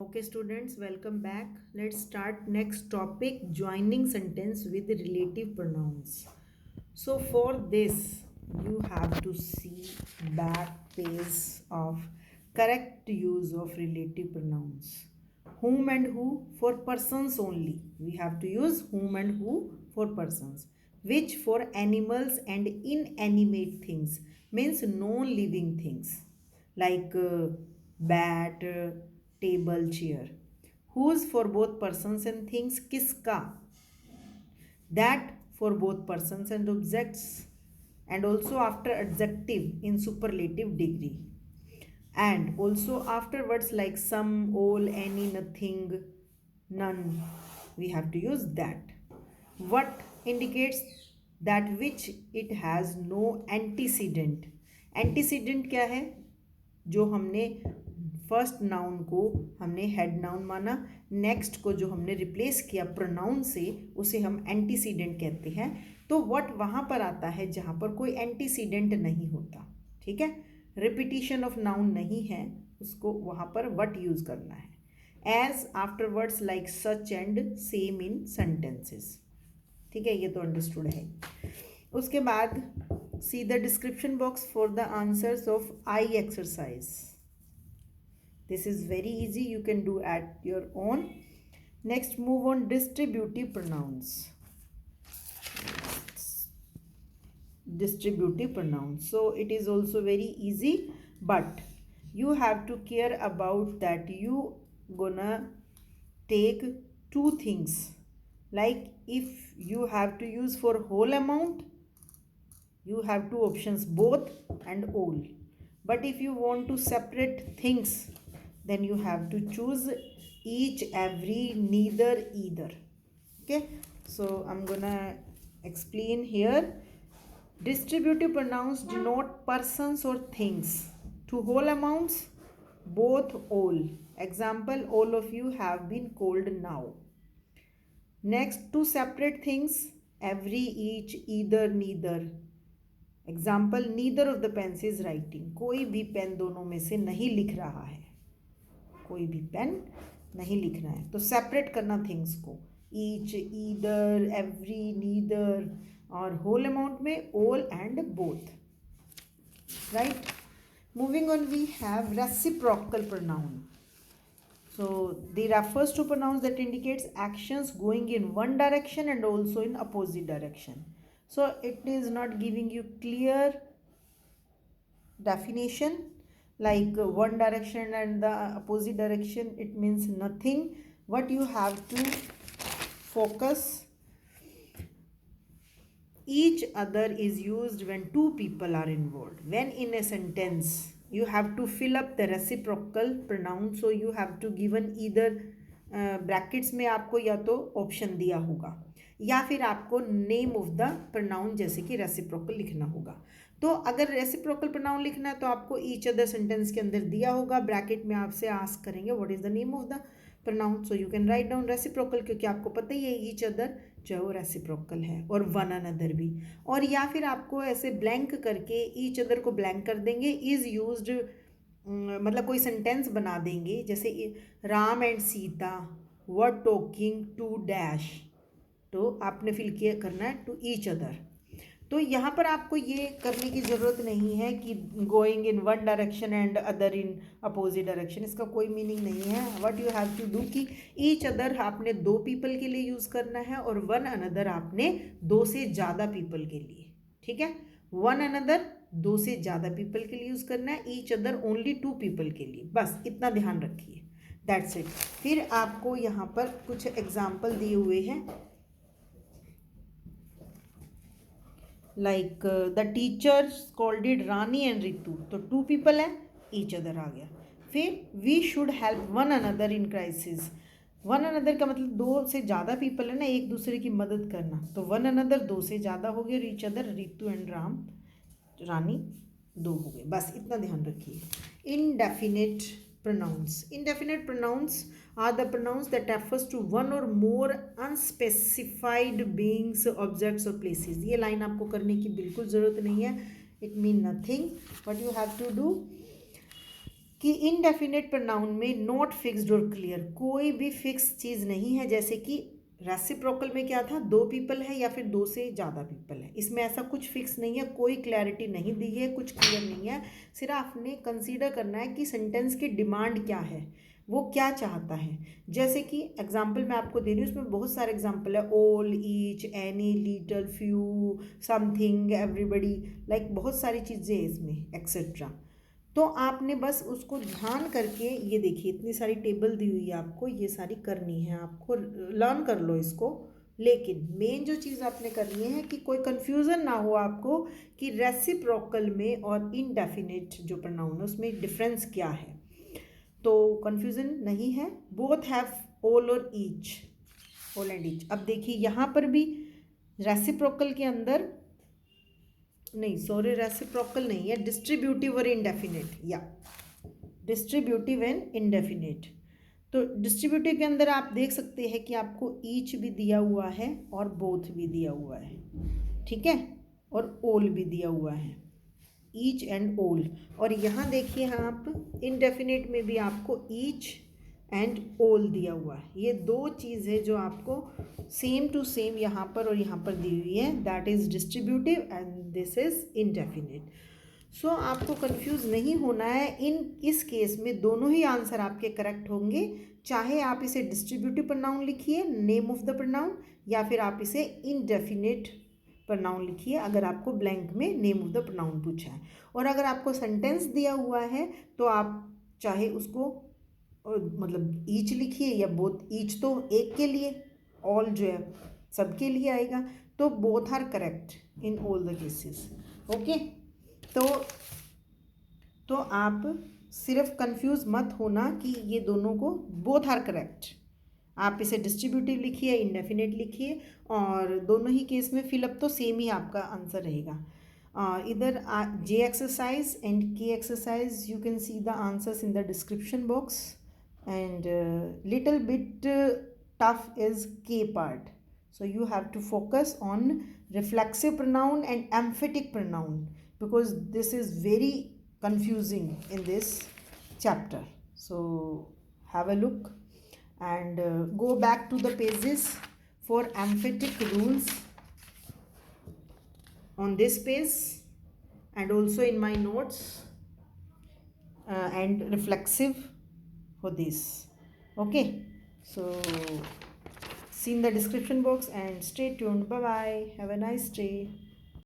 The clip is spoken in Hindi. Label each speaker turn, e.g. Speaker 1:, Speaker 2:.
Speaker 1: Okay, students, welcome back. Let's start next topic, joining sentence with relative pronouns. So for this, you have to see back page of correct use of relative pronouns. Whom and who for persons only. We have to use whom and who for persons. Which for animals and inanimate things means non-living things like bat, table, chair. Whose for both persons and things, kiska. That for both persons and objects, and also after adjective in superlative degree, and also afterwards like some, all, any, nothing, none. We have to use that. What indicates that which it has no antecedent. Antecedent क्या है? जो हमने फर्स्ट नाउन को हमने हेड नाउन माना, नेक्स्ट को जो हमने रिप्लेस किया प्रोनाउन से उसे हम एंटीसीडेंट कहते हैं. तो व्हाट वहाँ पर आता है जहाँ पर कोई एंटीसीडेंट नहीं होता. ठीक है, रिपीटिशन ऑफ नाउन नहीं है, उसको वहाँ पर व्हाट यूज़ करना है. As after words like such and same in sentences. ठीक है, ये तो अंडरस्टूड है. उसके बाद see the description box for the answers of I exercise. This is very easy, you can do at your own. Next, move on distributive pronouns. Distributive pronouns. So it is also very easy, but you have to care about that you gonna take two things. Like if you have to use for whole amount, you have two options, both and all. But if you want to separate things, then you have to choose each, every, neither, either. Okay, so I'm gonna explain here. Distributive pronouns denote persons or things. To whole amounts, both, all. Example, all of you have been called now. Next, to separate things, every, each, either, neither. Example, neither of the pens is writing. कोई भी पेन दोनों में से नहीं लिख रहा है. कोई भी पेन नहीं लिख रहा है. तो सेपरेट करना थिंग्स को, ईच, ईदर, एवरी, नीदर, और होल अमाउंट में all and both. Right. Moving on, we have reciprocal pronoun. So they refers to pronouns that indicates actions going in one direction and also in opposite direction. So it is not giving you clear definition, like one direction and the opposite direction, it means nothing. What you have to focus, each other is used when two people are involved. When in a sentence you have to fill up the reciprocal pronoun, so you have to given either brackets में आपको या तो ऑप्शन दिया होगा या फिर आपको नेम ऑफ द प्रोनाउन जैसे कि रेसिप्रोकल लिखना होगा. तो अगर रेसिप्रोकल प्रोनाउन लिखना है तो आपको ईच अदर सेंटेंस के अंदर दिया होगा, ब्रैकेट में आपसे आस्क करेंगे what is the name of the pronoun. So you can write down reciprocal, क्योंकि आपको पता ही है ईच अदर जो है वो रेसिप्रोकल है, और वन अनदर भी. और या फिर आपको ऐसे ब्लैंक करके ईच अदर को ब्लैंक कर देंगे. इज यूज्ड मतलब कोई सेंटेंस बना देंगे, जैसे Ram and Sita were talking to dash, तो आपने फिल किया करना है टू ईच अदर. तो यहाँ पर आपको ये करने की ज़रूरत नहीं है कि going in one direction and other in opposite direction, इसका कोई मीनिंग नहीं है. What you have to do कि ईच अदर आपने दो पीपल के लिए यूज़ करना है और वन अनदर आपने दो से ज़्यादा पीपल के लिए. ठीक है, वन अनदर दो से ज़्यादा पीपल के लिए यूज़ करना है, each other only two people के लिए. बस इतना ध्यान रखिए, दैट्स इट. फिर आपको यहाँ पर कुछ एग्जाम्पल दिए हुए हैं, like the teacher scolded Rani and Ritu, तो टू पीपल है, ईच अदर आ गया. फिर we should help one another in crisis. One another का मतलब दो से ज़्यादा पीपल है ना, एक दूसरे की मदद करना, तो वन अनदर दो से ज़्यादा हो गया, each other Ritu and Ram, Rani दो हो गए. बस इतना ध्यान रखिए. Indefinite pronouns. Indefinite pronouns are the pronouns that refers to one or more unspecified beings, objects or places. ये लाइन आपको करने की बिल्कुल ज़रूरत नहीं है. It mean nothing. What you have to do, कि इनडेफिनेट प्रोनाउन में नॉट फिक्स्ड और क्लियर, कोई भी फिक्स चीज़ नहीं है। जैसे कि रेसिप्रोकल में क्या था, दो पीपल है या फिर दो से ज़्यादा पीपल है, इसमें ऐसा कुछ फिक्स नहीं है, कोई क्लैरिटी नहीं दी है, कुछ क्लियर नहीं है। सिर्फ आपने कंसीडर करना है कि सेंटेंस की डिमांड क्या है, वो क्या चाहता है। जैसे कि एग्जाम्पल मैं आपको दे रही हूँ, उसमें बहुत सारे एग्जाम्पल है, all, each, any, little, few, something, everybody, like बहुत सारी चीज़ें हैं इसमें, एक्सेट्रा। तो आपने बस उसको ध्यान करके, ये देखिए इतनी सारी टेबल दी हुई है आपको, ये सारी करनी है आपको, लर्न कर लो इसको। लेकिन मेन जो चीज़ आपने करनी है कि कोई कंफ्यूजन ना हो आपको कि रेसिप्रोकल में और इनडेफिनिट जो प्रोनाउन है उसमें डिफरेंस क्या है। तो कंफ्यूजन नहीं है, बोथ हैव ऑल और ईच, ऑल एंड ईच। अब देखिए यहाँ पर भी रेसिप्रोकल के अंदर, नहीं सॉरी, रेसिप्रोकल नहीं है, डिस्ट्रीब्यूटिव और इंडेफिनिट, या डिस्ट्रीब्यूटिव एंड इंडेफिनिट। तो डिस्ट्रीब्यूटिव के अंदर आप देख सकते हैं कि आपको ईच भी दिया हुआ है और बोथ भी दिया हुआ है, ठीक है, और ऑल भी दिया हुआ है, ईच एंड ऑल। और यहाँ देखिए आप इंडेफिनिट में भी आपको ईच एंड ऑल दिया हुआ है। ये दो चीज़ है जो आपको सेम टू सेम यहाँ पर और यहाँ पर दी हुई है, that is distributive and this is indefinite. So आपको कंफ्यूज नहीं होना है, इस केस में दोनों ही आंसर आपके करेक्ट होंगे, चाहे आप इसे डिस्ट्रीब्यूटिव प्रोनाउन लिखिए, नेम ऑफ द प्रोनाउन, या फिर आप इसे इनडेफिनिट प्रोनाउन लिखिए अगर आपको ब्लैंक में नेम ऑफ द प्रोनाउन पूछा है। और अगर आपको सेंटेंस दिया हुआ है तो आप चाहे उसको मतलब ईच लिखिए या बोथ, ईच तो एक के लिए, ऑल जो है सबके लिए आएगा, तो both are correct in all the cases. Okay, तो आप सिर्फ कंफ्यूज मत होना कि ये दोनों को, बोथ आर करेक्ट, आप इसे डिस्ट्रीब्यूटिव लिखिए, इंडेफिनेट लिखिए, और दोनों ही केस में फिलअप तो सेम ही आपका आंसर रहेगा। इधर जे एक्सरसाइज एंड के exercise, you can see the answers in the description box, and little bit tough is K part, so you have to focus on reflexive pronoun and emphatic pronoun because this is very confusing in this chapter. So have a look and go back to the pages for emphatic rules on this page and also in my notes, and reflexive for this. Okay, so see in the description box and stay tuned. Bye bye, have a nice day.